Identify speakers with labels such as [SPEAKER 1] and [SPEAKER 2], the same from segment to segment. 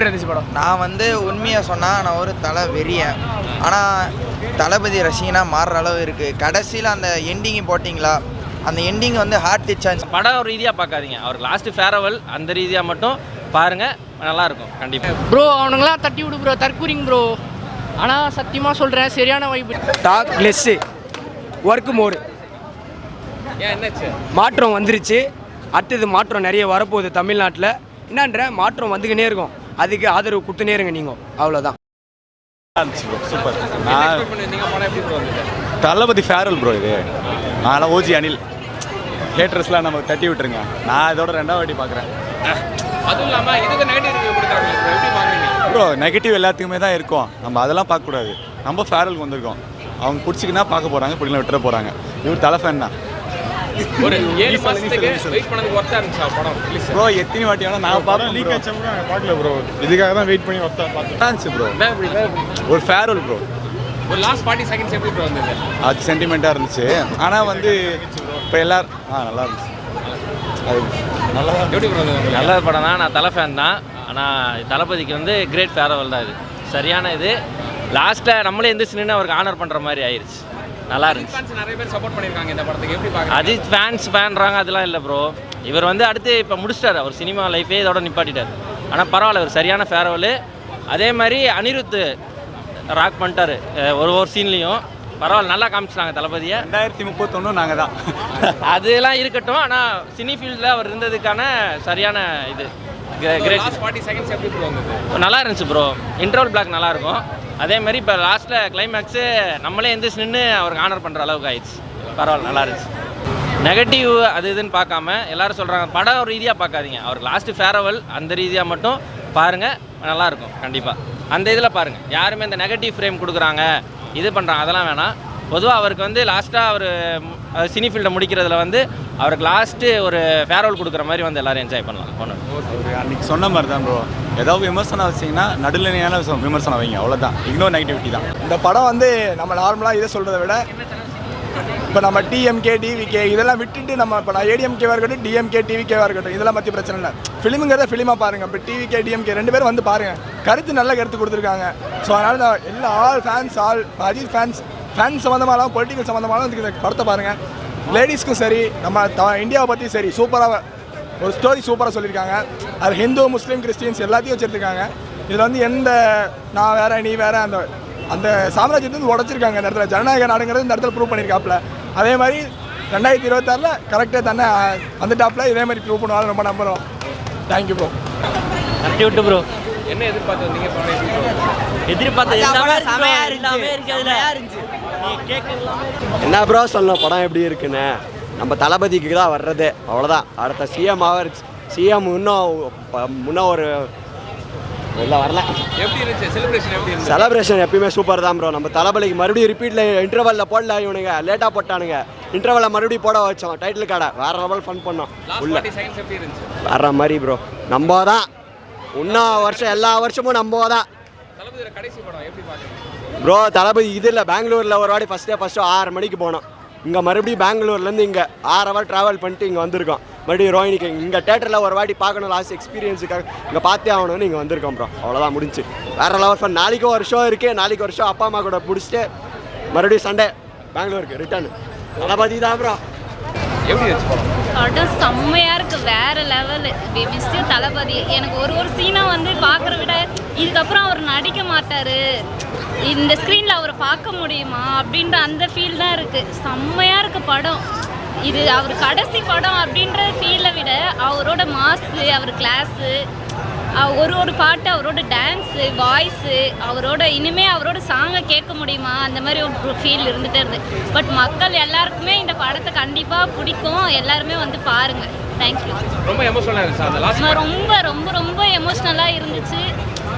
[SPEAKER 1] இருந்துச்சு படம்.
[SPEAKER 2] நான் வந்து உண்மையாக சொன்னால் நான் ஒரு தலை வெறியன். ஆனால் தளபதி ரசிகனாக மாறுற அளவு இருக்குது. கடைசியில் அந்த எண்டிங்கு போட்டிங்களா, அந்த எண்டிங் வந்து ஹார்ட் டச் ஆச்சு.
[SPEAKER 3] படம் ரீதியாக பார்க்காதீங்க, அவருக்கு லாஸ்ட்டு ஃபேரவல் அந்த ரீதியாக மட்டும் பாருங்கள், நல்லாயிருக்கும் கண்டிப்பாக.
[SPEAKER 1] ப்ரோ அவனுங்களாம் தட்டி விடு ப்ரோ, தற்கூரிங் ப்ரோ. ஆனால் சத்தியமாக சொல்கிறேன், சரியான வைப்பு.
[SPEAKER 4] டாக் லெஸ்ஸு ஒர்க்கு மோர்.
[SPEAKER 3] ஏன் என்னாச்சு?
[SPEAKER 4] மாற்றம் வந்துருச்சு, அடுத்தது மாற்றம் நிறைய வரப்போகுது தமிழ்நாட்டில். என்னன்ற மாற்றம் வந்துக்கினே இருக்கும், அதுக்கு ஆதரவு கொடுத்துனே இருங்க நீங்கள், அவ்வளோதான்.
[SPEAKER 5] சூப்பர். நான் தளபதி ஃபேரல் ப்ரோ. இது நான் ஓஜி அனில் ஹேட்ரஸ்லாம் நம்ம தட்டி விட்டுருங்க. நான் இதோட 2வது வாட்டி பார்க்குறேன்.
[SPEAKER 3] அதுவும் இல்லாமல் இதுக்கு நெகட்டிவ் ரிவ்யூ கொடுக்குறாங்க, எப்படி பார்க்குறீங்க
[SPEAKER 5] ப்ரோ? நெகட்டிவ் எல்லாத்துக்குமே தான் இருக்கும், நம்ம அதெல்லாம் பார்க்கக்கூடாது. நம்ம ஃபேரலுக்கு வந்திருக்கோம், அவங்க பிடிச்சிக்கினா பார்க்க போகிறாங்க, பிடிக்கலாம் விட்டுற போகிறாங்க. இவர் தலை ஃபேன் தான்.
[SPEAKER 3] ஒரு 7 மாதத்துக்கு வெயிட் பண்ணதுக்கு ஒர்த்தாக இருந்துச்சா படம்
[SPEAKER 5] ப்ரோ? எத்தனை வாட்டி வேணால் நான் படம் லீக் ஆச்சு பார்க்கல ப்ரோ, இதுக்காக தான் வெயிட் பண்ணி பார்த்துச்சு ப்ரோ. ஒரு ஃபேரல் ப்ரோ.
[SPEAKER 3] ஒரு லாஸ்ட் 40 செகண்ட்ஸ் எப்படி ப்ரோ வந்தது?
[SPEAKER 5] அது சென்டிமெண்ட்டாக இருந்துச்சு. ஆனால் வந்து இப்போ எல்லோரும் நல்லா இருந்துச்சு. அது நல்லா
[SPEAKER 3] எப்படி ப்ரோ வந்தது? நல்ல படம் தான். நான் தலை ஃபேன் தான். ஆனால் தளபதிக்கு வந்து கிரேட் ஃபேரவல் தான். இது சரியான இது. லாஸ்ட்டில் நம்மளே எந்திரிச்சு நின்று அவருக்கு ஆனர் பண்ணுற மாதிரி ஆயிடுச்சு. நல்லா இருந்துச்சு. நிறைய பேர் சப்போர்ட் பண்ணியிருக்காங்க இந்த படத்துக்கு, எப்படி பார்க்குறீங்க? அஜித் ஃபேன்றாங்க, அதெல்லாம் இல்லை ப்ரோ. இவர் வந்து அடுத்து இப்போ முடிச்சிட்டார், அவர் சினிமா லைஃபே இதோட நிப்பாட்டிட்டார். ஆனால் பரவாயில்ல, ஒரு சரியான ஃபேரவல். அதே மாதிரி அனிருத் ராக் பண்ணிட்டார் ஒரு சீன்லேயும். பரவாயில்ல, நல்லா காமிச்சிட்டாங்க தளபதியை.
[SPEAKER 5] 2031 நாங்கள் தான்.
[SPEAKER 3] அதெல்லாம் இருக்கட்டும், ஆனால் சினி ஃபீல்டில் அவர் இருந்ததுக்கான சரியான இது கிரேட். 40 செகண்ட்ஸ் எப்படி ப்ரோ வந்தது? நல்லா இருந்துச்சு ப்ரோ. இன்டர்வல் பிளாக் நல்லாயிருக்கும். அதே மாதிரி இப்போ லாஸ்ட்டில் கிளைமேக்ஸு நம்மளே எந்திரிச்சு நின்று அவருக்கு ஆனர் பண்ணுற அளவுக்கு ஆயிடுச்சு. பரவாயில்ல, நல்லா இருந்துச்சு. நெகட்டிவ் அது இதுன்னு பார்க்காம எல்லாரும் சொல்கிறாங்க, படம் ரீதியாக பார்க்காதீங்க, அவருக்கு லாஸ்ட்டு ஃபேரவல் அந்த ரீதியாக மட்டும் பாருங்கள், நல்லாயிருக்கும் கண்டிப்பாக. அந்த இதில் பாருங்கள். யாருமே இந்த நெகட்டிவ் ஃப்ரேம் கொடுக்குறாங்க, இது பண்ணுறாங்க, அதெல்லாம் வேணாம். பொதுவாக அவருக்கு வந்து லாஸ்ட்டாக அவர் சினி ஃபீல்டை முடிக்கிறதுல வந்து அவருக்கு லாஸ்ட்டு ஒரு ஃபேர்வெல் கொடுக்குற மாதிரி வந்து எல்லோரும் என்ஜாய் பண்ணலாம். ஒன்று
[SPEAKER 5] அன்றைக்கி சொன்ன மாதிரி தான் ப்ரோ, ஏதாவது விமர்சனம் வச்சிங்கன்னா நடுநிலையான விமர்சனம் வைங்க, அவ்வளோதான். இக்னோர் நெகட்டிவிட்டி தான்.
[SPEAKER 6] இந்த படம் வந்து நம்ம நார்மலாக இதை சொல்கிறத விட இப்போ நம்ம டிஎம்கே டிவிகே இதெல்லாம் விட்டுட்டு நம்ம இப்போ நான் ஏடிஎம்கேவாக இருக்கட்டும் டிஎம்கே டிவிகேவாக இருக்கட்டும் இதெல்லாம் பற்றி பிரச்சனை இல்லை. ஃபிலிமுங்கிறத ஃபிலிமாக பாருங்கள். இப்போ டிவிகே டிஎம்கே 2 பேரும் வந்து பாருங்கள், கருத்து நல்ல கருத்து கொடுத்துருக்காங்க. ஸோ அதனால் நான் எல்லா அஜித் ஃபேன்ஸ் சம்மந்தமாலாம் பொலிட்டிக்கல் சம்மந்தமாலாம் இந்த படத்தை பாருங்கள். லேடிஸ்க்கும் சரி, நம்ம இந்தியாவை பற்றி சரி, சூப்பராக ஒரு ஸ்டோரி சூப்பராக சொல்லியிருக்காங்க. அது ஹிந்து முஸ்லீம் கிறிஸ்டியன்ஸ் எல்லாத்தையும் வச்சுருக்காங்க. இதில் வந்து எந்த நான் வேறு நீ வேறு அந்த சாம்ராஜ்யத்தை வந்து உடச்சிருக்காங்க. இந்த இடத்துல ஜனநாயக நாடுங்கிறது இந்த இடத்துல ப்ரூவ் பண்ணியிருக்காப்புல. அதே மாதிரி 2026 கரெக்டாக தானே வந்துட்டாப்புல, இதே மாதிரி ப்ரூவ் பண்ணுவாங்க. ரொம்ப நம்புகிறோம். Thank you bro.
[SPEAKER 3] கட்டி விட்டு ப்ரோ. என்ன எதிர்பார்த்து வந்தீங்க?
[SPEAKER 7] என்ன ப்ரோ சொல்லணும், படம் எப்படி இருக்குன்னு நம்ம தளபதிக்கு தான் வர்றது, அவ்வளோதான். அடுத்த சிஎம் இன்னும் ஒரு இல்லை வரல.
[SPEAKER 3] எப்படி இருந்துச்சு செலிப்ரேஷன்? எப்படி இருந்துச்சு?
[SPEAKER 7] செலிப்ரேஷன் எப்பயுமே சூப்பர் தான் ப்ரோ. நம்ம தளபதிக்கு மறுபடியும் ரிப்பீட்டில் இன்டர்வலில் போடல, இவனுங்க லேட்டாக போட்டானுங்க. இன்டர்வலில் மறுபடியும் போட வச்சோம், டைட்டில் கார்டை வேறு லெவல் ஃபன் பண்ணோம். உள்ள வர்ற மாதிரி ப்ரோ. நம்ம தான் இன்னும் வருஷம் எல்லா வருஷமும் நம்ம தான் ப்ரோ. தளபதி இது இல்லை, பெங்களூரில் ஒரு வாட்டி ஃபஸ்ட்டு 6 மணிக்கு போனோம். இங்கே மறுபடியும் பெங்களூர்லேருந்து இங்கே 6 ஹவர் ட்ராவல் பண்ணிட்டு இங்கே வந்திருக்கோம். மறுபடியும் ரோஹினிக்கு இங்கே தேட்டரில் ஒரு வாட்டி பார்க்கணும், லாஸ்ட் எக்ஸ்பீரியன்ஸுக்காக இங்கே பார்த்தே ஆகணும்னு இங்கே வந்திருக்கோம் ப்ரோ. அவ்வளோதான், முடிஞ்சு. வேறு லெவல் ஃபன். நாளைக்கு ஒரு ஷோ இருக்குது, நாளைக்கு ஒரு ஷோ அப்பா அம்மா கூட பிடிச்சிட்டு மறுபடியும் சண்டே பெங்களூருக்கு ரிட்டர்னு. தளபதி தான் ப்ரோ.
[SPEAKER 8] படம் செம்மையாக இருக்குது, வேறு லெவலு. மிஸ் தளபதி. எனக்கு ஒரு சீனாக வந்து பார்க்குற விட இதுக்கப்புறம் அவர் நடிக்க மாட்டார், இந்த ஸ்க்ரீனில் அவரை பார்க்க முடியுமா அப்படின்ற அந்த ஃபீல் தான் இருக்குது. செம்மையாக இருக்குது படம். இது அவர் கடைசி படம் அப்படின்ற ஃபீலை விட அவரோட மாஸு, அவர் கிளாஸு, ஒரு பாட்டு, அவரோட டான்ஸு, வாய்ஸு, இனிமேல் அவரோட சாங்கை கேட்க முடியுமா அந்த மாதிரி ஒரு ஃபீல் இருந்துகிட்டே இருந்தது. பட் மக்கள் எல்லாருக்குமே இந்த படத்தை கண்டிப்பாக பிடிக்கும், எல்லாருமே வந்து பாருங்கள். தேங்க்யூ.
[SPEAKER 3] ரொம்ப எமோஷனலாக இருந்துச்சு.
[SPEAKER 8] ரொம்ப ரொம்ப ரொம்ப எமோஷ்னலாக இருந்துச்சு.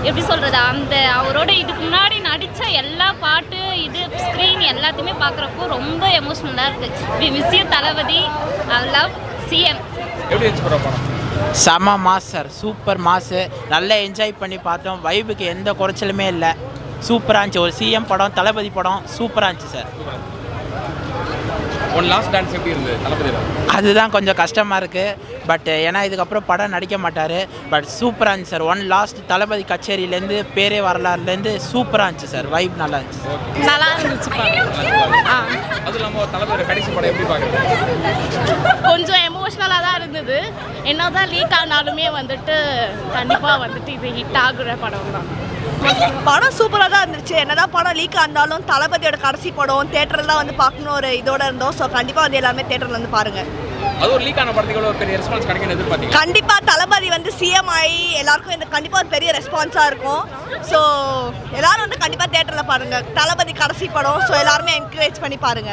[SPEAKER 8] எப்படி சொல்கிறது, அவரோட இதுக்கு முன்னாடி நடித்த எல்லா பாட்டு, இது ஸ்க்ரீன் எல்லாத்தையுமே பார்க்குறப்போ ரொம்ப எமோஷ்னலாக இருக்குது. We miss you Thalapathy. I love CM.
[SPEAKER 3] எப்படி இருந்துச்சு படம்?
[SPEAKER 9] செம மாஸ்டர், சூப்பர் மாசு. நல்லா என்ஜாய் பண்ணி பார்த்தோம். வைபுக்கு எந்த குறைச்சலுமே இல்லை, சூப்பராக இருந்துச்சு. ஒரு சிஎம் படம், தளபதி படம் சூப்பராக இருந்துச்சு சார்.
[SPEAKER 3] ஒன் லாஸ்ட் டான்ஸ் எப்படி இருந்தது தளபதி?
[SPEAKER 9] அதுதான் கொஞ்சம் கஷ்டமாக இருக்குது. பட் ஏன்னா இதுக்கப்புறம் படம் நடிக்க மாட்டார். பட் சூப்பராக இருந்துச்சு சார். ஒன் லாஸ்ட் தளபதி கச்சேரியிலேருந்து பேரே வரலாறுலேருந்து சூப்பராக இருந்துச்சு சார். வைப் நல்லா இருந்துச்சு.
[SPEAKER 8] நல்லா இருந்துச்சு.
[SPEAKER 3] அது இல்லாமல் தளபதியோட கடைசி படம் எப்படி பார்க்குறது?
[SPEAKER 8] கொஞ்சம் எமோஷ்னலாக தான் இருந்தது. என்ன தான் லீக் ஆனாலுமே வந்துட்டு கண்டிப்பாக வந்துட்டு இது ஹிட் ஆகுற படம் தான்.
[SPEAKER 10] படம் சூப்பராக தான் இருந்துச்சு. என்னதான் படம் லீக் ஆனாலும் தளபதியோட கடைசி படம் தேட்டரில் தான் வந்து பார்க்கணும் ஒரு இதோட இருந்தோம். ஸோ கண்டிப்பாக வந்து எல்லாமே தேட்டரில் வந்து பாருங்க.
[SPEAKER 3] அது ஒரு லீக் ஆன படத்துக்கு ஒரு பெரிய ரெஸ்பான்ஸ் கிடைக்குன்னு எதிர்பார்த்தீங்க?
[SPEAKER 10] கண்டிப்பாக தளபதி வந்து சிஎம் ஆகி எல்லாருக்கும் இந்த கண்டிப்பாக ஒரு பெரிய ரெஸ்பான்ஸாக இருக்கும். ஸோ எல்லாரும் வந்து கண்டிப்பாக தேட்டரில் பாருங்க. தளபதி கடைசி படம். ஸோ எல்லாருமே என்கரேஜ் பண்ணி பாருங்க.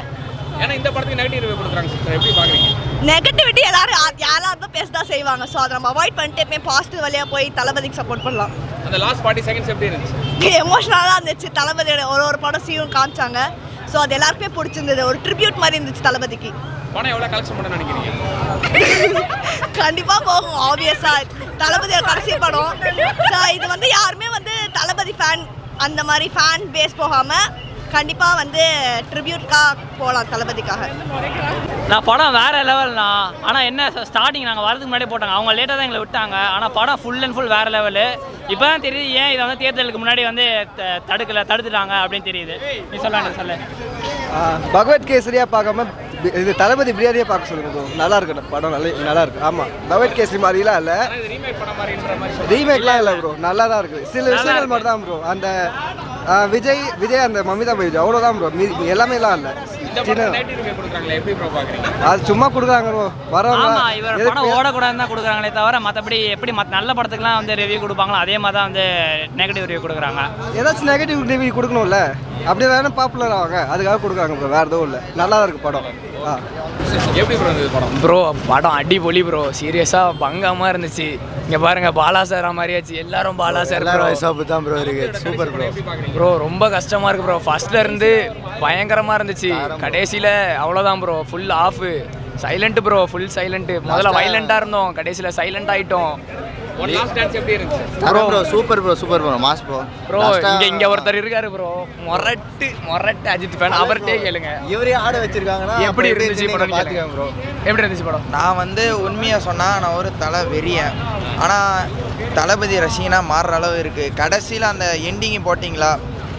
[SPEAKER 3] ஏன்னா இந்த படத்துக்கு நெகட்டிவ் ரிவ்யூ கொடுக்குறாங்க சிஸ்டர், எப்படி பார்க்குறீங்க?
[SPEAKER 10] நெகட்டிவிட்டி எல்லாரும் யாராவது பேச தான் செய்வாங்க. ஸோ அதை நம்ம அவாய்ட் பண்ணிட்டு எப்பவுமே பாசிட்டிவ் வழியாக போய் தளபதிக்கு சப்போர்ட் பண்ணலாம்.
[SPEAKER 3] அந்த லாஸ்ட் 40 செகண்ட்ஸ் எப்படி இருந்துச்சு?
[SPEAKER 10] எமோஷனலாக தான் இருந்துச்சு. தளபதியோட ஒரு படம் சீன் காமிச்சாங்க. ஸோ அது எல்லாருக்குமே பிடிச்சிருந்தது. ஒரு ட்ரிபியூட் மாதிரி இருந்துச்சு தளபதிக்கு.
[SPEAKER 3] படம் எவ்வளோ கலெக்ஷன் பண்ண நினைக்கிறீங்க?
[SPEAKER 10] கண்டிப்பாக போகும் ஆப்வியஸாக. தளபதியோட கடைசி படம். ஸோ இது வந்து யாருமே வந்து தளபதி ஃபேன் அந்த மாதிரி ஃபேன் பேஸ் போகாமல் கண்டிப்பாக வந்து ட்ரிபியூட்காக போகலாம் தளபதிக்காக.
[SPEAKER 11] நான் படம் வேறு லெவல்ண்ணா. ஆனால் என்ன ஸ்டார்டிங் நாங்கள் வரதுக்கு முன்னாடியே போட்டாங்க. அவங்க லேட்டாக தான் எங்களை விட்டாங்க. ஆனால் படம் ஃபுல் அண்ட் ஃபுல் வேறு லெவலு. இப்போ தான் தெரியுது ஏன் இதை வந்து தேர்தலுக்கு முன்னாடி வந்து தடுத்துட்டாங்க அப்படின்னு தெரியுது. நீ சொல்லு.
[SPEAKER 7] பகவத் கேசரியாக பார்க்காம இது தளபதி பிரியாணியே பார்க்க சொல்லுங்க ப்ரோ. நல்லா இருக்கு படம். நல்லா இருக்கு. ஆமாம், பகவத் கேசரி மாதிரிலாம் இல்லை, ரீமேக்லாம் இல்லை ப்ரோ. நல்லா தான் இருக்குது. சில விஷயங்கள் மட்டும் தான் ப்ரோ. அந்த விஜய் அந்த மமிதா பைஜ் அவ்வளோதான் ப்ரோ. எல்லாமேலாம் இல்லை. அது சும்மா கொடுக்குறாங்க ப்ரோ.
[SPEAKER 11] இவர் படம் ஓடக்கூடாதுன்னு தான் கொடுக்குறாங்களே தவிர மற்றபடி எப்படி நல்ல படத்துக்குலாம் வந்து ரிவ்யூ கொடுப்பாங்களோ அதே மாதிரி தான் வந்து நெகட்டிவ் ரிவ்யூ கொடுக்குறாங்க.
[SPEAKER 7] ஏதாச்சும் நெகட்டிவ் ரிவ்யூ கொடுக்கணும்ல, அப்படியே தானே பாப்புலர் ஆவாங்க. அதுக்காக கொடுக்குறாங்க ப்ரோ. வேறு எதுவும் இல்லை. நல்லா தான் இருக்குது படம்.
[SPEAKER 3] எப்படி ப்ரோ இருந்தது படம்?
[SPEAKER 4] ப்ரோ படம் அடிபொலி ப்ரோ. சீரியஸாக பங்கமாக இருந்துச்சு. இங்கே பாருங்கள், பாலா சார் மாதிரியாச்சு. எல்லாரும் பாலா சார்
[SPEAKER 7] தான் ப்ரோ இருக்குது. Super bro.
[SPEAKER 4] ப்ரோ ரொம்ப கஷ்டமாக இருக்குது ப்ரோ. ஃபர்ஸ்ட்ல இருந்து பயங்கரமாக இருந்துச்சு. கடைசியில் அவ்வளோதான் bro. Full off silent bro. Full silent. முதல்ல வைலண்ட்டாக இருந்தோம், கடைசியில் சைலண்ட் ஆகிட்டோம்.
[SPEAKER 3] ஒன் லாஸ்ட் டான்ஸ் எப்படி இருந்துச்சு?
[SPEAKER 7] Bro super bro. Super bro. Mass bro.
[SPEAKER 4] Bro இங்கே ஒருத்தர் இருக்காரு ப்ரோ, மொரட்டு அஜித் ஃபேன். அவர்கிட்டே கேளுங்க
[SPEAKER 7] இவரே ஆட வச்சிருக்காங்கன்னா
[SPEAKER 4] எப்படி இருந்துச்சு படம் பார்த்துக்கோங்க ப்ரோ. எப்படி இருந்துச்சு படம்?
[SPEAKER 2] நான் வந்து உண்மையாக சொன்னால் நான் ஒரு தலை வெறியன். ஆனால் தளபதி ரசிகனாக மாறுற அளவு இருக்குது. கடைசியில் அந்த எண்டிங்கு போட்டிங்களா,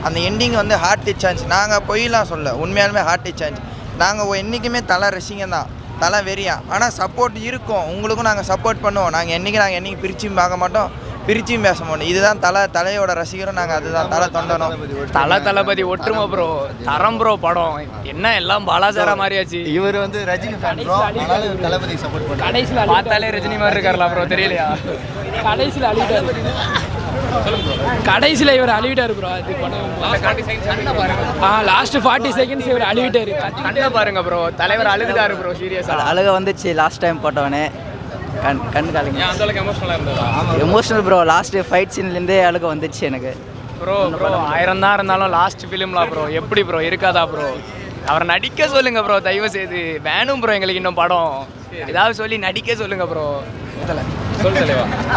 [SPEAKER 2] அந்த எண்டிங் வந்து ஹார்ட் டச் ஆச்சு. நாங்கள் பொய்லாம் சொல்ல, உண்மையாலுமே ஹார்ட் டச் ஆச்சு. நாங்கள் என்றைக்குமே தலை ரசிகன் தான், தலை வெறியா. ஆனால் சப்போர்ட் இருக்கும், உங்களுக்கும் நாங்கள் சப்போர்ட் பண்ணுவோம். நாங்கள் என்றைக்கு பிரிச்சும் பார்க்க மாட்டோம், பிரிச்சும் பேச மாட்டோம். இதுதான் தலையோட ரசிகரும் நாங்கள். அதுதான் தலை தொண்டனும்.
[SPEAKER 4] தளபதி ஒற்றுமை ப்ரோ. தரம் ப்ரோ படம். என்ன எல்லாம் பாலாசாரா மாதிரியாச்சு.
[SPEAKER 7] இவர் வந்து ரஜினி ஃபேன் ப்ரோ. அதனால தளபதி சப்போர்ட் பண்ணுறாங்க.
[SPEAKER 4] கடைசியில் பார்த்தாலே ரஜினி மாதிரி இருக்கார்ல ப்ரோ. தெரியலையா?
[SPEAKER 9] கடைசியில் அழுவிட்டார். கடைசியில் இவர் அழுவிட்டார் ப்ரோ. அது படம் லாஸ்ட் 40 செகண்ட்ஸ் இவர் அழுவிட்டார்.
[SPEAKER 4] கண்ணை பாருங்க ப்ரோ. தலைவர் அழுதுட்டாரு ப்ரோ. சீரியஸாக
[SPEAKER 12] அழுக வந்துச்சு லாஸ்ட் டைம் போட்டவனே. கண் காலிங்க.
[SPEAKER 3] அந்த அளவுக்கு எமோஷனலாக இருந்ததா?
[SPEAKER 12] Emotional bro. லாஸ்ட் ஃபைட் சீன்லேருந்தே அழுக வந்துச்சு எனக்கு
[SPEAKER 4] ப்ரோ. 1000 தான் இருந்தாலும் லாஸ்ட் ஃபிலிம்லாம் ப்ரோ எப்படி ப்ரோ இருக்காதா ப்ரோ? அவரை நடிக்க சொல்லுங்க ப்ரோ, தயவு செய்து. வேணும் ப்ரோ எங்களுக்கு இன்னும் படம். ஏதாவது சொல்லி நடிக்க சொல்லுங்க ப்ரோ.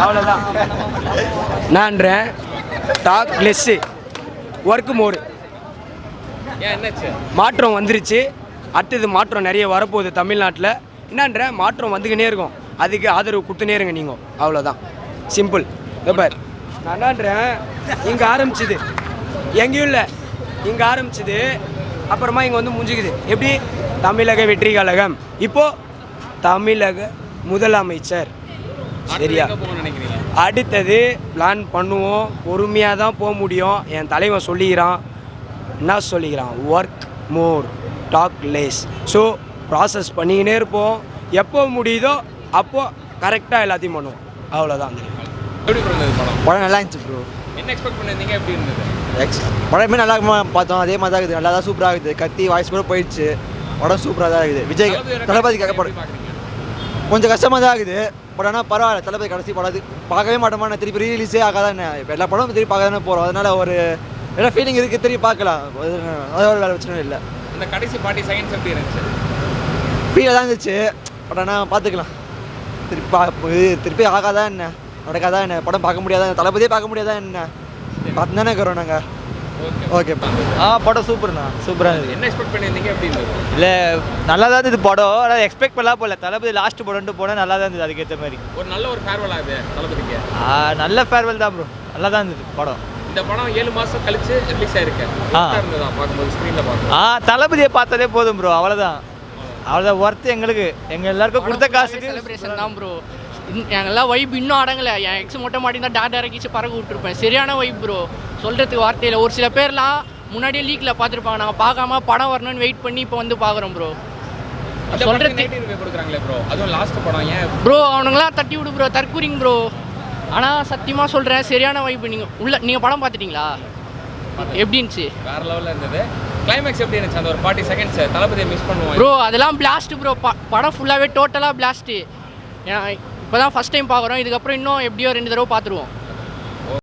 [SPEAKER 4] அவ்வளோதான். நான்றேன் டாக் லெஸ்ஸு ஒர்க் மோடு. மாற்றம் வந்துருச்சு. அடுத்தது மாற்றம் நிறைய வரப்போகுது தமிழ்நாட்டில். என்னன்ற மாற்றம் வந்துக்கினே இருக்கும். அதுக்கு ஆதரவு கொடுத்துனே இருங்க நீங்கள். அவ்வளோதான், சிம்பிள். பார் நான் என்னன்றேன், இங்கே ஆரம்பிச்சுது, எங்கேயும் இல்லை, இங்கே ஆரம்பிச்சுது, அப்புறமா இங்கே வந்து முடிஞ்சுக்குது. எப்படி? தமிழக வெற்றி கழகம். இப்போது தமிழக முதலமைச்சர். சரியா? அடுத்தது பிளான் பண்ணுவோம். பொறுமையாக தான் போக முடியும். என் தலைவன் சொல்லிக்கிறான். என்ன சொல்லிக்கிறான்? Work more talk less. So process பண்ணிக்கினே இருப்போம். எப்போ முடியுதோ அப்போது கரெக்டாக எல்லாத்தையும் பண்ணுவோம். அவ்வளோதான்.
[SPEAKER 7] படம் நல்லா இருந்துச்சு ப்ரோ.
[SPEAKER 3] என்ன எக்ஸ்பெக்ட் பண்ணிருந்தீங்க? எப்படி இருந்தது
[SPEAKER 7] படமே? நல்லா பார்த்தோம். அதே மாதிரி தான் இருக்குது. நல்லா தான் சூப்பராக இருக்குது. கத்தி வாய்ஸ் கூட போயிடுச்சு. படம் சூப்பராக தான் இருக்குது. விஜய் தளபதிக்காக படம் கொஞ்சம் கஷ்டமாக தான் இருக்குது. பட் ஆனால் பரவாயில்ல. தளபதி கடைசி படம் பார்க்கவே மாட்டோமா? நான் திருப்பி ரீலீஸே ஆகாதான் என்ன? இப்போ எல்லா படமும் திருப்பி பார்க்க தானே போகிறோம். அதனால் ஒரு என்ன ஃபீலிங் இருக்குது, திருப்பி பார்க்கலாம். அது ஒரு வேலை பிரச்சனை இல்லை.
[SPEAKER 3] இந்த கடைசி 40 செகண்ட்ஸ் எப்படி இருந்துச்சு?
[SPEAKER 7] ஃபீலாக தான் இருந்துச்சு. பட் ஆனால் பார்த்துக்கலாம். திருப்பி ஆகாதான் என்ன, நடக்காதான் என்ன? படம் பார்க்க முடியாதா? தளபதியே பார்க்க முடியாதா என்ன? பார்த்து தானே இருக்கிறோம் நாங்கள்.
[SPEAKER 12] ஓகே படம் சூப்பர்ண்ணா சூப்பராக இருந்தது.
[SPEAKER 3] என்ன எக்ஸ்பெக்ட் பண்ணியிருந்தீங்க எப்படி இருந்தது?
[SPEAKER 12] இல்லை நல்லா தான் இருந்தது படம், ஆனால் எக்ஸ்பெக்ட் பண்ணலாம் போகல. தளபதி லாஸ்ட் படம்ட்டு போனால் நல்லா தான் இருந்தது அதுக்கேற்ற மாதிரி.
[SPEAKER 3] ஒரு நல்ல ஒரு ஃபேர்வெல் ஆகுது தளபதிக்கு.
[SPEAKER 12] நல்ல ஃபேர்வெல் தான் ப்ரோ, நல்லா தான் இருந்தது படம்.
[SPEAKER 3] இந்த படம் 7 மாதம் கழிச்சு ரிலீஸ் ஆயிருக்கு. இருந்ததா பார்க்கும்போது ஸ்க்ரீனில் பார்க்கும்போது?
[SPEAKER 12] தளபதியை பார்த்ததே போதும் ப்ரோ, அவ்வளோதான். அவ்வளோதான் ஒர்த்து எங்களுக்கு, எங்கள் எல்லாருக்கும் கொடுத்த காசுக்கு
[SPEAKER 1] செலிப்ரேஷன் தான் ப்ரோ. எங்கெல்லாம் வைப் இன்னும் அடங்கலை. என் எக்ஸ் மொட்டை மாட்டி தான் டாட் இறக்கிச்சு பறக்க விட்டுருப்பேன். சரியான வைப் ப்ரோ, சொல்கிறதுக்கு வார்த்தையில். ஒரு சில பேர்லாம் முன்னாடியே லீக்கில் பார்த்துருப்பாங்க, நாங்கள் பார்க்காம படம் வரணும்னு வெயிட் பண்ணி இப்போ வந்து பார்க்குறோம் ப்ரோ.
[SPEAKER 3] சொல்கிறதுக்கு கொடுக்குறாங்களே ப்ரோ, அதுவும் லாஸ்ட் படம் ஏன்
[SPEAKER 1] ப்ரோ? அவனுங்களாம் தட்டி விடு ப்ரோ, தற்கூரிங் ப்ரோ. ஆனால் சத்தியமாக சொல்கிறேன், சரியான வைப். நீங்கள் படம் பார்த்துட்டீங்களா? எப்படி இருந்துச்சு?
[SPEAKER 3] வேறு லெவலில் இருந்தது. கிளைமேக்ஸ் எப்படி இருந்துச்சு? அந்த ஒரு 40 செகண்ட்ஸ் தளபதியை மிஸ் பண்ணுவோம்
[SPEAKER 1] ப்ரோ. அதெல்லாம் பிளாஸ்ட் ப்ரோ, படம் ஃபுல்லாகவே டோட்டலாக பிளாஸ்ட்டு. இப்போ தான் ஃபஸ்ட் டைம் பார்க்குறோம், இதுக்கப்புறம் இன்னும் எப்படியோ 2 தடவை பார்த்துருவோம்.